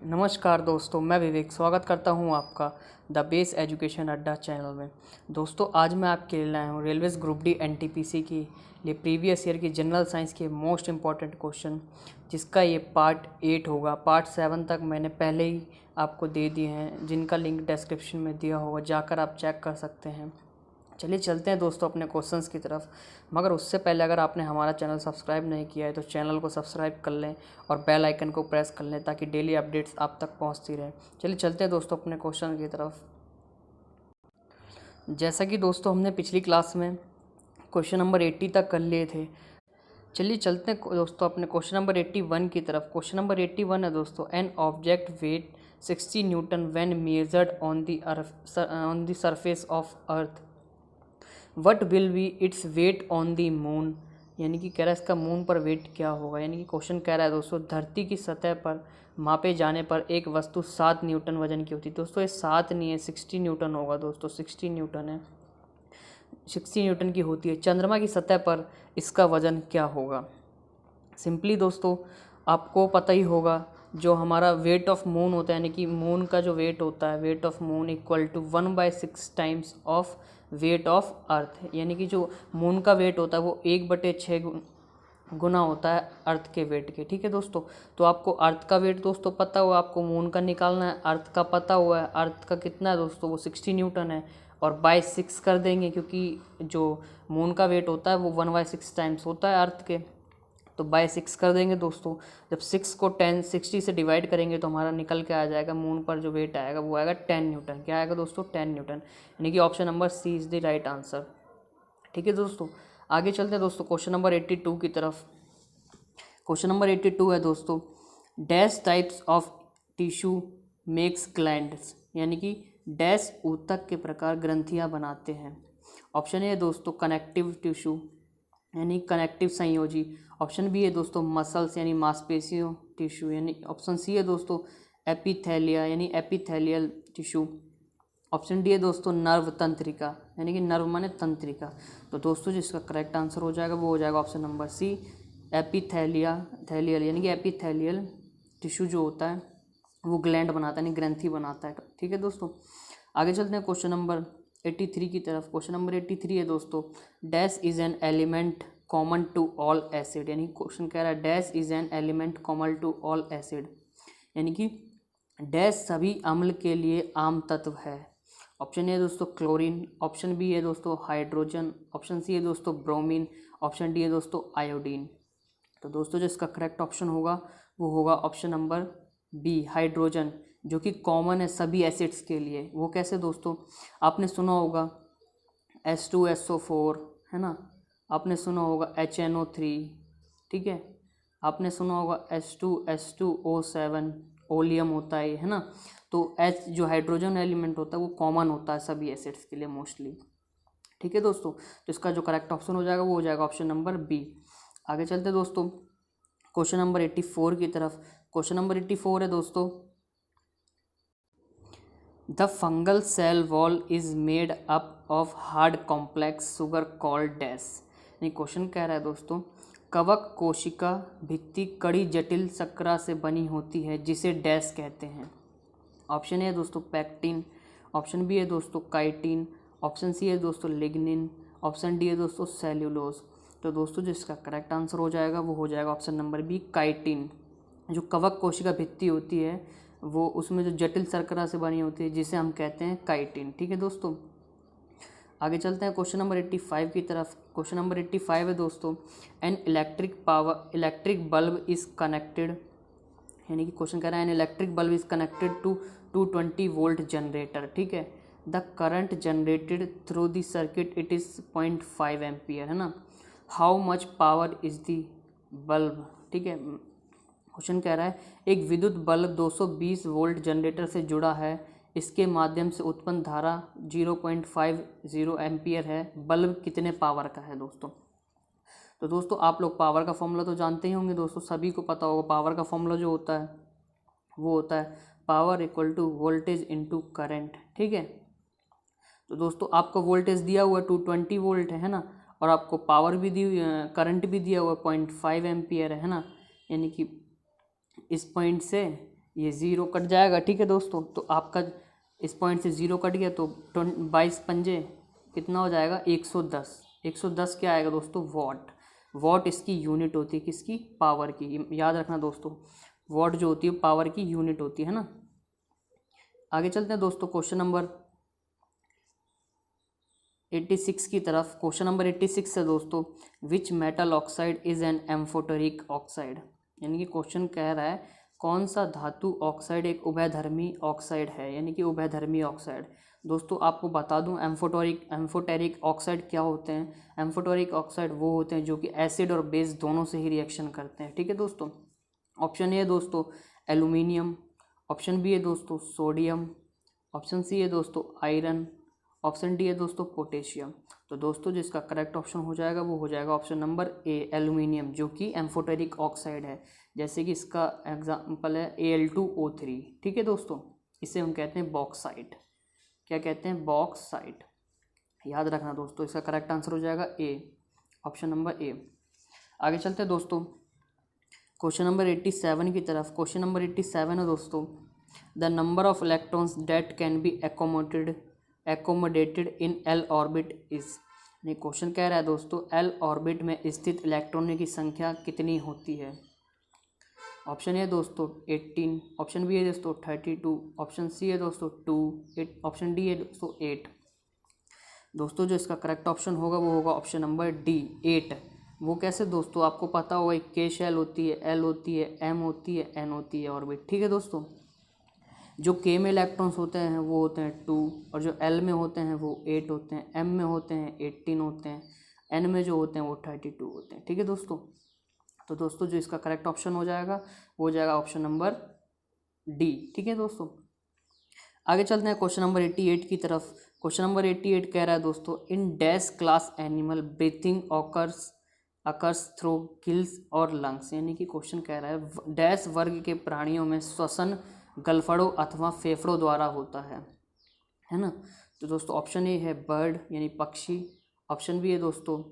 नमस्कार दोस्तों, मैं विवेक स्वागत करता हूं आपका द बेस एजुकेशन अड्डा चैनल में। दोस्तों आज मैं आपके लिए लाया हूं रेलवेज ग्रुप डी एनटीपीसी की लिए प्रीवियस ईयर की जनरल साइंस के मोस्ट इम्पॉर्टेंट क्वेश्चन, जिसका ये पार्ट 8 होगा। पार्ट 7 तक मैंने पहले ही आपको दे दिए हैं, जिनका लिंक डिस्क्रिप्शन में दिया होगा, जाकर आप चेक कर सकते हैं। चलिए चलते हैं दोस्तों अपने क्वेश्चंस की तरफ। मगर उससे पहले अगर आपने हमारा चैनल सब्सक्राइब नहीं किया है तो चैनल को सब्सक्राइब कर लें और बेल आइकन को प्रेस कर लें ताकि डेली अपडेट्स आप तक पहुंचती रहे। चलिए चलते हैं दोस्तों अपने क्वेश्चन की तरफ। जैसा कि दोस्तों हमने पिछली क्लास में क्वेश्चन नंबर 80 तक कर लिए थे, चलिए चलते हैं दोस्तों अपने क्वेश्चन नंबर 81 की तरफ। क्वेश्चन नंबर 81 है दोस्तों, an object wait 60 Newton when measured on the surface of earth, what will be its weight on the moon. यानी कि कह रहा है इसका मून पर वेट क्या होगा। यानी कि क्वेश्चन कह रहा है दोस्तों, धरती की सतह पर मापे जाने पर एक वस्तु 7 न्यूटन वजन की होती है। दोस्तों ये 7 नहीं है, 60 न्यूटन होगा दोस्तों, 60 न्यूटन है, 60 न्यूटन की होती है। चंद्रमा की सतह पर इसका वजन क्या होगा। सिंपली दोस्तों आपको पता ही होगा, जो हमारा वेट ऑफ मून होता है, यानी कि मून का जो वेट होता है, weight of moon equal to 1/6 times of weight of earth. यानी कि जो मून का वेट होता है वो 1/6 गुना होता है अर्थ के वेट के। ठीक है दोस्तों, तो आपको अर्थ का वेट दोस्तों पता हुआ, आपको मून का निकालना है। अर्थ का पता हुआ है, अर्थ का कितना है दोस्तों, वो 60 न्यूटन है, और बाय 6 कर देंगे क्योंकि जो मून का वेट होता है वो 1/6 टाइम्स होता है अर्थ के, तो बाय 6 कर देंगे दोस्तों। जब 6 को 60 से डिवाइड करेंगे तो हमारा निकल के आ जाएगा, मून पर जो वेट आएगा वो आएगा 10 न्यूटन। क्या आएगा दोस्तों, 10 न्यूटन। यानी कि option number C is the right answer. ठीक है दोस्तों, आगे चलते हैं दोस्तों क्वेश्चन नंबर 82 की तरफ। क्वेश्चन नंबर 82 है दोस्तों, dash types of tissue makes glands. यानी कि डैश ऊतक के प्रकार ग्रंथियां बनाते हैं। ऑप्शन ए है दोस्तों कनेक्टिव टिश्यू, यानी कनेक्टिव संयोजी। ऑप्शन बी है दोस्तों मसल्स यानी मांसपेशियों टिश्यू, यानी ऑप्शन सी है दोस्तों एपिथेलिया यानी एपिथेलियल टिश्यू। ऑप्शन डी है दोस्तों नर्व तंत्रिका, यानी कि नर्व माने तंत्रिका। तो दोस्तों जिसका करेक्ट आंसर हो जाएगा वो हो जाएगा ऑप्शन नंबर सी थैलियल, यानी कि एपिथेलियल टिश्यू जो होता है वो ग्लैंड बनाता है, यानी ग्रंथि बनाता है। ठीक है दोस्तों, आगे चलते हैं क्वेश्चन नंबर 83 की तरफ। क्वेश्चन नंबर 83 है दोस्तों, dash is an element common to all acid. यानी क्वेश्चन कह रहा है dash is an element common to all acid, यानी कि डैश सभी अम्ल के लिए आम तत्व है। ऑप्शन ए है दोस्तों क्लोरीन, ऑप्शन बी है दोस्तों हाइड्रोजन, ऑप्शन सी है दोस्तों ब्रोमीन, ऑप्शन डी है दोस्तों आयोडीन। तो दोस्तों जो इसका करेक्ट ऑप्शन होगा वो होगा ऑप्शन नंबर बी हाइड्रोजन, जो कि कॉमन है सभी एसिड्स के लिए। वो कैसे दोस्तों, आपने सुना होगा H2SO4 है ना, आपने सुना होगा HNO3, ठीक है, आपने सुना होगा H2H2O7 ओलियम होता है ना। तो H जो हाइड्रोजन एलिमेंट होता है वो कॉमन होता है सभी एसिड्स के लिए मोस्टली। ठीक है दोस्तों, तो इसका जो करेक्ट ऑप्शन हो जाएगा वो हो जाएगा ऑप्शन नंबर बी। आगे चलते दोस्तों क्वेश्चन नंबर 84 की तरफ। क्वेश्चन नंबर 84 है दोस्तों, the fungal cell wall is made up of hard complex sugar called dash. यानी क्वेश्चन कह रहा है दोस्तों, कवक कोशिका भित्ति कड़ी जटिल शर्करा से बनी होती है जिसे डैश कहते हैं। ऑप्शन ए है दोस्तों पैक्टिन, ऑप्शन बी है दोस्तों काइटिन, ऑप्शन सी है दोस्तों लिग्निन, ऑप्शन डी है दोस्तों सेल्यूलोज। तो दोस्तों जिसका करेक्ट आंसर हो जाएगा वो हो जाएगा ऑप्शन नंबर बी काइटिन। जो कवक कोशिका भित्ति होती है वो उसमें जो जटिल शर्करा से बनी होती है जिसे हम कहते हैं काइटिन। ठीक है दोस्तों, आगे चलते हैं क्वेश्चन नंबर 85 की तरफ। क्वेश्चन नंबर 85 है दोस्तों, an electric bulb is connected. यानी कि क्वेश्चन कह रहा है an electric bulb is connected to 220 volt generator. ठीक है, the current generated through the circuit it is 0.5 ampere है ना। How much power is the bulb. ठीक है, क्वेश्चन कह रहा है एक विद्युत बल्ब 220 वोल्ट जनरेटर से जुड़ा है, इसके माध्यम से उत्पन्न धारा 0.50 एम्पियर है, बल्ब कितने पावर का है दोस्तों। तो दोस्तों आप लोग पावर का फॉर्मूला तो जानते ही होंगे दोस्तों, सभी को पता होगा। पावर का फॉर्मूला जो होता है वो होता है power equal to voltage into current. ठीक है, तो दोस्तों आपको वोल्टेज दिया हुआ 220 वोल्ट है ना, और आपको पावर भी दी करंट भी दिया हुआ 0.5 एम्पियर है ना। यानी कि इस पॉइंट से ये 0 कट जाएगा, ठीक है दोस्तों। तो आपका इस पॉइंट से 0 कट गया तो 22 पंजे कितना हो जाएगा 110। 110 क्या आएगा दोस्तों वॉट। वॉट इसकी यूनिट होती है किसकी, पावर की, याद रखना दोस्तों। वॉट जो होती है पावर की यूनिट होती है ना। आगे चलते हैं दोस्तों क्वेश्चन नंबर 86 की तरफ। क्वेश्चन नंबर 86 है दोस्तों, which metal oxide is an amphoteric oxide. यानी कि क्वेश्चन कह रहा है कौन सा धातु ऑक्साइड एक उभयधर्मी ऑक्साइड है, यानी कि उभयधर्मी ऑक्साइड। दोस्तों आपको बता दूं एम्फोटेरिक ऑक्साइड क्या होते हैं। एम्फोटेरिक ऑक्साइड वो होते हैं जो कि एसिड और बेस दोनों से ही रिएक्शन करते हैं, ठीक है दोस्तों। ऑप्शन ए है दोस्तों एल्यूमिनियम, ऑप्शन बी है दोस्तों सोडियम, ऑप्शन सी है दोस्तों आयरन, ऑप्शन डी है दोस्तों पोटेशियम। तो दोस्तों जिसका करेक्ट ऑप्शन हो जाएगा वो हो जाएगा ऑप्शन नंबर ए एल्यूमिनियम, जो कि एम्फोटेरिक ऑक्साइड है। जैसे कि इसका एग्जाम्पल है Al2O3, ठीक है दोस्तों। इसे हम कहते हैं बॉक्साइट। क्या कहते हैं, बॉक्साइट। याद रखना दोस्तों, इसका करेक्ट आंसर हो जाएगा ए, ऑप्शन नंबर ए। आगे चलते हैं दोस्तों क्वेश्चन नंबर 87 की तरफ। क्वेश्चन नंबर 87 है दोस्तों, the number of electrons date can be accommodated in L orbit is. ये क्वेश्चन कह रहा है दोस्तों एल ऑर्बिट में स्थित इलेक्ट्रॉनों की संख्या कितनी होती है। ऑप्शन ए दोस्तों 18, ऑप्शन बी है दोस्तों 32, ऑप्शन सी है दोस्तों 2, ऑप्शन डी है दोस्तों 8। दोस्तों जो इसका करेक्ट ऑप्शन होगा वो होगा ऑप्शन नंबर डी 8। वो कैसे दोस्तों, आपको पता होगा के शेल होती है, एल होती है, एम होती है, एन होती है ऑर्बिट, ठीक है दोस्तों। जो के में इलेक्ट्रॉन्स होते हैं वो होते हैं 2, और जो एल में होते हैं वो 8 होते हैं, एम में होते हैं 18 होते हैं, एन में जो होते हैं वो 32 होते हैं, ठीक है दोस्तों। तो दोस्तों जो इसका करेक्ट ऑप्शन हो जाएगा वो हो जाएगा ऑप्शन नंबर डी, ठीक है दोस्तों। आगे चलते हैं क्वेश्चन नंबर 88 की तरफ। क्वेश्चन नंबर 88 कह रहा है दोस्तों, in dash class animal breathing occurs through gills और लंग्स। यानी कि क्वेश्चन कह रहा है डैश वर्ग के प्राणियों में श्वसन गलफड़ों अथवा फेफड़ों द्वारा होता है ना। तो दोस्तों ऑप्शन ए है बर्ड यानी पक्षी, ऑप्शन बी है दोस्तों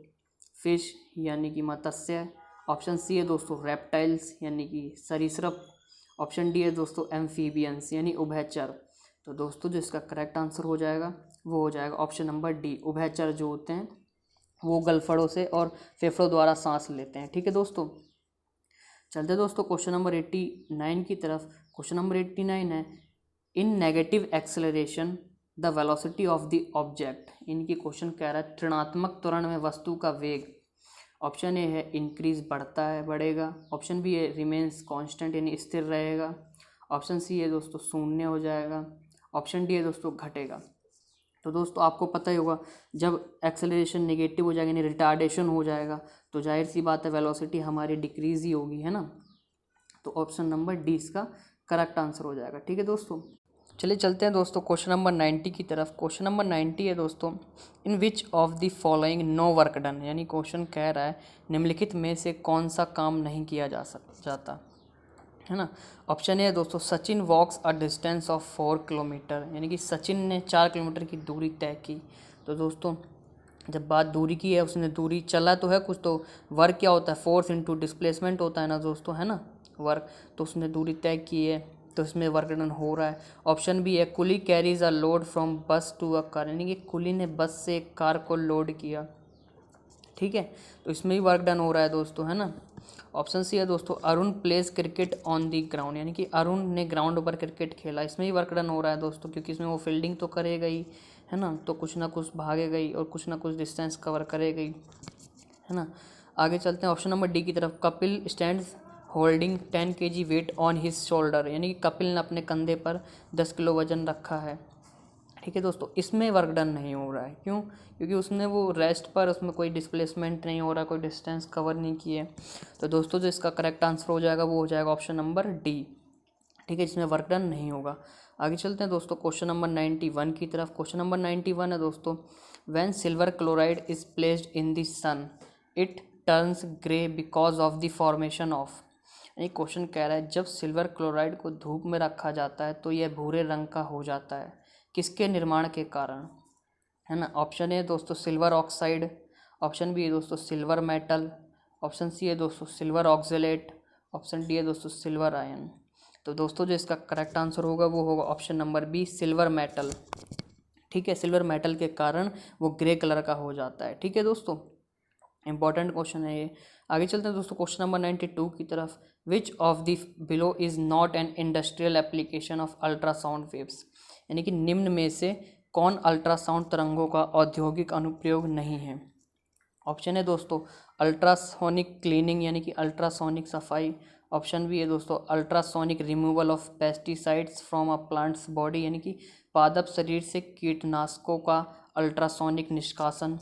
फिश यानी कि मत्स्य, ऑप्शन सी है दोस्तों रेप्टाइल्स यानी कि सरीसृप, ऑप्शन डी है दोस्तों एम्फीबियंस यानी उभयचर। तो दोस्तों जो इसका करेक्ट आंसर हो जाएगा वो हो जाएगा ऑप्शन नंबर डी, उभयचर जो होते हैं वो गलफड़ों से और फेफड़ों द्वारा सांस लेते हैं, ठीक है दोस्तों। चलते दोस्तों क्वेश्चन नंबर 89 की तरफ। क्वेश्चन नंबर 89 है, in negative acceleration the velocity of the object. इनकी क्वेश्चन कह रहा है ऋणात्मक त्वरण में वस्तु का वेग। ऑप्शन ए है इंक्रीज बढ़ता है बढ़ेगा, ऑप्शन बी है रिमेन्स कांस्टेंट यानी स्थिर रहेगा, ऑप्शन सी है दोस्तों शून्य हो जाएगा, ऑप्शन डी है दोस्तों घटेगा। तो दोस्तों आपको पता ही होगा जब एक्सेलरेशन नेगेटिव हो जाएगा यानी रिटार्डेशन हो जाएगा तो जाहिर सी बात है वेलोसिटी हमारी डिक्रीज ही होगी, है ना। तो ऑप्शन नंबर डी इसका करेक्ट आंसर हो जाएगा, ठीक है दोस्तों। चलिए चलते हैं दोस्तों क्वेश्चन नंबर 90 की तरफ। क्वेश्चन नंबर 90 है दोस्तों, in which of the following no work done. यानी क्वेश्चन कह रहा है निम्नलिखित में से कौन सा काम नहीं किया जाता, है ना। ऑप्शन ए है दोस्तों सचिन वॉक्स अ डिस्टेंस ऑफ 4 किलोमीटर। यानी कि सचिन ने 4 किलोमीटर की दूरी तय की। तो दोस्तों जब बात दूरी की है, उसने दूरी चला तो है कुछ, तो वर्क क्या होता है, फोर्स इनटू डिस्प्लेसमेंट होता है ना दोस्तों, है ना वर्क। तो उसने दूरी तय की है तो इसमें वर्क डन हो रहा है। ऑप्शन बी है कुली कैरीज अ लोड फ्रॉम बस टू अ कार। यानी कि कुली ने बस से एक कार को लोड किया, ठीक है, तो इसमें भी वर्क डन हो रहा है दोस्तों, है ना। ऑप्शन सी है दोस्तों Arun place cricket on the ground. यानी कि अरुण ने ग्राउंड पर क्रिकेट खेला, इसमें भी वर्क डन हो रहा है दोस्तों, क्योंकि इसमें वो फील्डिंग तो करेगा ही, है ना, तो कुछ ना कुछ भागेगा ही और कुछ ना कुछ डिस्टेंस कवर करेगा ही, है ना। आगे चलते हैं ऑप्शन नंबर डी की तरफ। Kapil stands holding 10 kg weight on his shoulder. यानी कि कपिल ने अपने कंधे पर 10 किलो वजन रखा है, ठीक है दोस्तों। इसमें वर्क डन नहीं हो रहा है, क्यों, क्योंकि उसने वो रेस्ट पर, उसमें कोई डिस्प्लेसमेंट नहीं हो रहा, कोई डिस्टेंस कवर नहीं किए। तो दोस्तों जो इसका करेक्ट आंसर हो जाएगा वो हो जाएगा ऑप्शन नंबर डी, ठीक है, जिसमें वर्क डन नहीं होगा। आगे चलते हैं दोस्तों क्वेश्चन नंबर 91 की तरफ। क्वेश्चन नंबर 91 है दोस्तों, when silver chloride is placed in the sun it turns grey because of the formation of. ये क्वेश्चन कह रहा है जब सिल्वर क्लोराइड को धूप में रखा जाता है तो यह भूरे रंग का हो जाता है, किसके निर्माण के कारण, है ना। ऑप्शन ए दोस्तों सिल्वर ऑक्साइड, ऑप्शन बी है दोस्तों सिल्वर मेटल, ऑप्शन सी है दोस्तों सिल्वर ऑक्जेलेट, ऑप्शन डी है दोस्तों सिल्वर आयन। तो दोस्तों जो इसका करेक्ट आंसर होगा वो होगा option number B, silver metal. ठीक है, सिल्वर मेटल के कारण वो ग्रे कलर का हो जाता है। ठीक है दोस्तों, इंपॉर्टेंट क्वेश्चन है ये। आगे चलते हैं दोस्तों क्वेश्चन नंबर 92 की तरफ। विच of the below is not an industrial application of ultrasound waves, यानी कि निम्न में से कौन अल्ट्रासाउंड तरंगों का औद्योगिक अनुप्रयोग नहीं है। ऑप्शन है दोस्तों अल्ट्रासोनिक क्लीनिंग, यानी कि अल्ट्रासोनिक सफाई। ऑप्शन बी है दोस्तों ultrasonic removal of pesticides from a plants body, यानी कि पादप शरीर से कीटनाशकों का अल्ट्रासोनिक निष्कासन।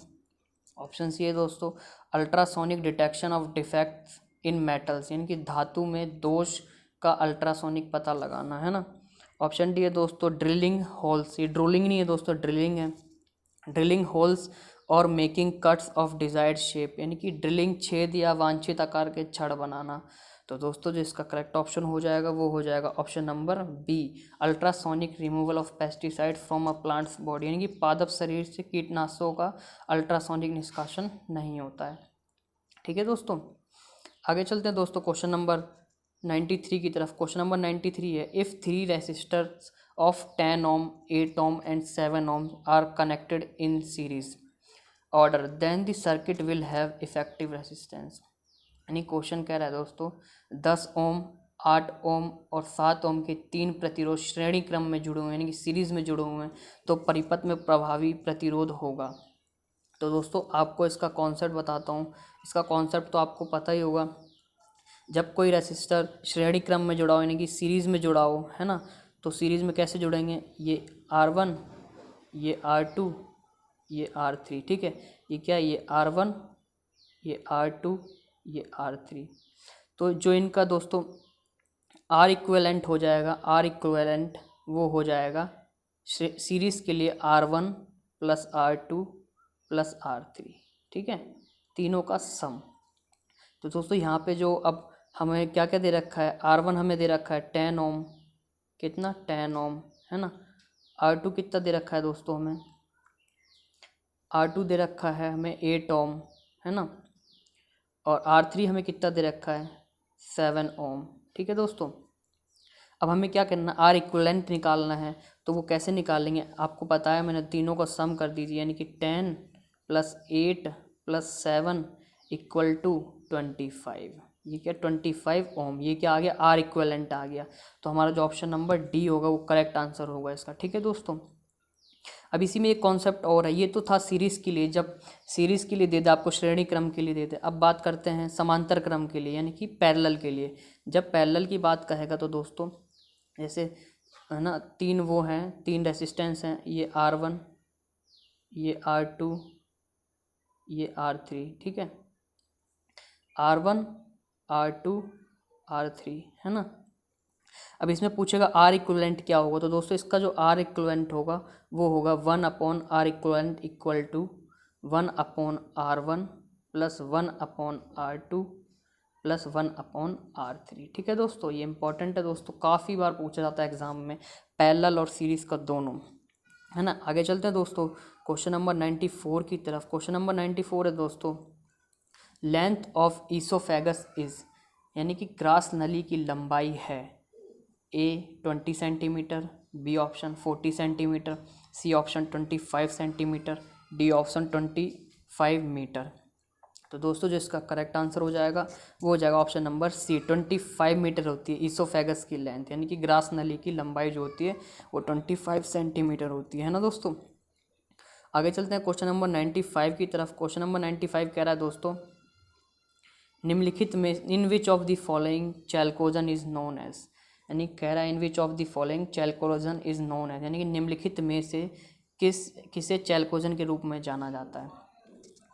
ऑप्शन सी है दोस्तों ultrasonic detection of defects in metals, यानी कि धातु में दोष का अल्ट्रासोनिक पता लगाना, है ना। ऑप्शन डी है दोस्तों ड्रिलिंग होल्स, ये ड्रोलिंग नहीं है दोस्तों, ड्रिलिंग है। ड्रिलिंग होल्स और making cuts of desired shape, यानी कि ड्रिलिंग छेद या वांछित आकार के छड़ बनाना। तो दोस्तों जो इसका करेक्ट ऑप्शन हो जाएगा वो हो जाएगा option number B, ultrasonic removal of pesticide from a plants body, यानी कि पादप शरीर से कीटनाशकों का अल्ट्रासोनिक निष्कासन नहीं होता है। ठीक है दोस्तों, आगे चलते हैं दोस्तों क्वेश्चन नंबर 93 की तरफ। क्वेश्चन नंबर 93 है, if 3 resistors of 10 ohm, 8 ohm and 7 ohm are connected in series order, then the circuit will have effective resistance। यानी क्वेश्चन कह रहा है दोस्तों 10 ओम, 8 ओम और 7 ओम के 3 प्रतिरोध श्रेणी क्रम में जुड़े हुए हैं, यानी कि सीरीज में जुड़े हुए हैं, तो परिपथ में प्रभावी प्रतिरोध होगा। तो दोस्तों आपको इसका कॉन्सेप्ट बताता हूँ। इसका कॉन्सेप्ट तो आपको पता ही होगा, जब कोई रेसिस्टर श्रेणी क्रम में जुड़ा हो यानी कि सीरीज़ में जुड़ा हो, है ना, तो सीरीज़ में कैसे जुड़ेंगे, ये R1, ये R2, ये R3। ठीक है, ये क्या है, ये R1, ये R2, ये R3। तो जो इनका दोस्तों R इक्विवेलेंट हो जाएगा, R इक्विवेलेंट वो हो जाएगा सीरीज़ के लिए R1 plus R2 plus R3। ठीक है, तीनों का सम। तो दोस्तों यहाँ पे जो अब हमें क्या क्या दे रखा है, R1 हमें दे रखा है 10 ओम, कितना 10 ओम, है ना। R2 कितना दे रखा है दोस्तों हमें, R2 दे रखा है हमें 8 ओम, है ना। और R3 हमें कितना दे रखा है 7 ओम। ठीक है दोस्तों, अब हमें क्या करना, R इक्विवेलेंट निकालना है। तो वो कैसे निकालेंगे, आपको पता है, मैंने तीनों को सम कर दीजिए, यानी कि 10 प्लस 8 प्लस 7 इक्वल टू 25। ये क्या 25 ओम, ये क्या आ गया, R इक्विवेलेंट आ गया। तो हमारा जो ऑप्शन नंबर डी होगा वो करेक्ट आंसर होगा इसका। ठीक है दोस्तों, अब इसी में एक कॉन्सेप्ट और है, ये तो था सीरीज़ के लिए, जब सीरीज़ के लिए दे दे आपको, श्रेणी क्रम के लिए दे दे। अब बात करते हैं समांतर क्रम के लिए, यानी कि पैरेलल के लिए। जब पैरेलल की बात कहेगा तो दोस्तों जैसे, है ना, तीन वो हैं, 3 रेसिस्टेंस हैं, ये R1, ये R2, ये R3। ठीक है, R1, R2, R3, है ना। अब इसमें पूछेगा R इक्विवेलेंट क्या होगा, तो दोस्तों इसका जो R इक्विवेलेंट होगा वो होगा 1/R equivalent equal to 1/R1 plus 1/R2 plus 1/R3। ठीक है दोस्तों, ये इंपॉर्टेंट है दोस्तों, काफ़ी बार पूछा जाता है एग्जाम में, पैरेलल और सीरीज़ का दोनों, है ना। आगे चलते हैं दोस्तों क्वेश्चन नंबर 94 की तरफ। क्वेश्चन नंबर 94 है दोस्तों, लेंथ ऑफ ईसोफेगस इज, यानी कि ग्रास नली की लंबाई है A 20 centimetre, B option 40 centimetre, C option 25 centimetre, D option 25 metre. तो दोस्तों जो इसका करेक्ट आंसर हो जाएगा वो हो जाएगा ऑप्शन नंबर सी, 25 मीटर होती है ईसोफेगस की लेंथ, यानी कि ग्रास नली की लंबाई जो होती है वो 25 सेंटीमीटर होती है ना दोस्तों। आगे चलते हैं क्वेश्चन नंबर 95 की तरफ। क्वेश्चन नंबर 95 कह रहा है दोस्तों, निम्नलिखित में in which of the following chalcogen is known as, यानी कह रहा है in which of the following chalcogen is known as, यानी कि निम्नलिखित में से किसे चैल्कोजन के रूप में जाना जाता है।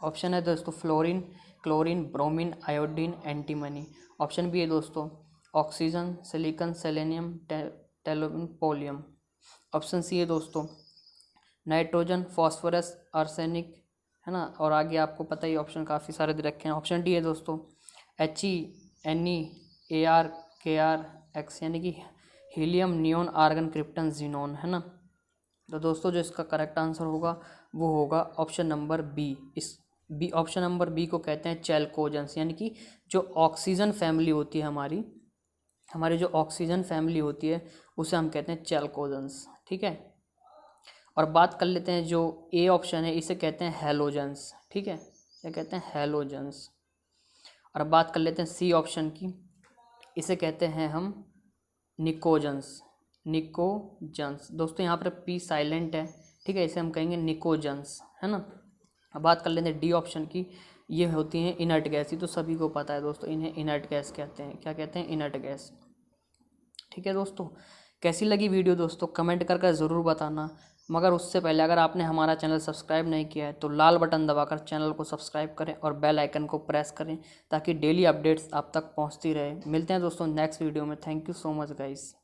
ऑप्शन है दोस्तों fluorine, chlorine, bromine, iodine, antimony. Option B है दोस्तों oxygen, silicon, selenium, tellurium, polonium. Option C है दोस्तों नाइट्रोजन, फॉस्फोरस, आर्सेनिक, है ना। और आगे आपको पता ही ऑप्शन काफ़ी सारे दे रखे हैं। ऑप्शन डी है दोस्तों He, Ne, Ar, Kr, X, यानी कि helium, neon, argon, krypton, xenon, है ना। तो दोस्तों जो इसका करेक्ट आंसर होगा वो होगा ऑप्शन नंबर बी। इस बी, ऑप्शन नंबर बी को कहते हैं चैल्कोजेंस, यानी कि जो ऑक्सीजन फैमिली होती है हमारी, हमारी जो ऑक्सीजन फैमिली होती है उसे हम कहते हैं चैल्कोजेंस, ठीक है। और बात कर लेते हैं जो ए ऑप्शन है, इसे कहते हैं हैलोजेंस, ठीक है, ये कहते हैं हैलोजेंस। और बात कर लेते हैं सी ऑप्शन की, इसे कहते हैं हम निकोजेंस, निकोजेंस। दोस्तों यहाँ पर पी साइलेंट है, ठीक है, इसे हम कहेंगे निकोजेंस, है ना। अब बात कर लेते हैं डी ऑप्शन की, ये होती हैं इनर्ट गैस। ये तो सभी को पता है दोस्तों, इन्हें इनर्ट गैस कहते हैं। क्या कहते हैं? इनर्ट गैस, ठीक है दोस्तों। कैसी लगी वीडियो दोस्तों कमेंट कर ज़रूर बताना। मगर उससे पहले अगर आपने हमारा चैनल सब्सक्राइब नहीं किया है तो लाल बटन दबाकर चैनल को सब्सक्राइब करें और बेल आइकन को प्रेस करें ताकि डेली अपडेट्स आप तक पहुंचती रहे। मिलते हैं दोस्तों नेक्स्ट वीडियो में। Thank you so much guys.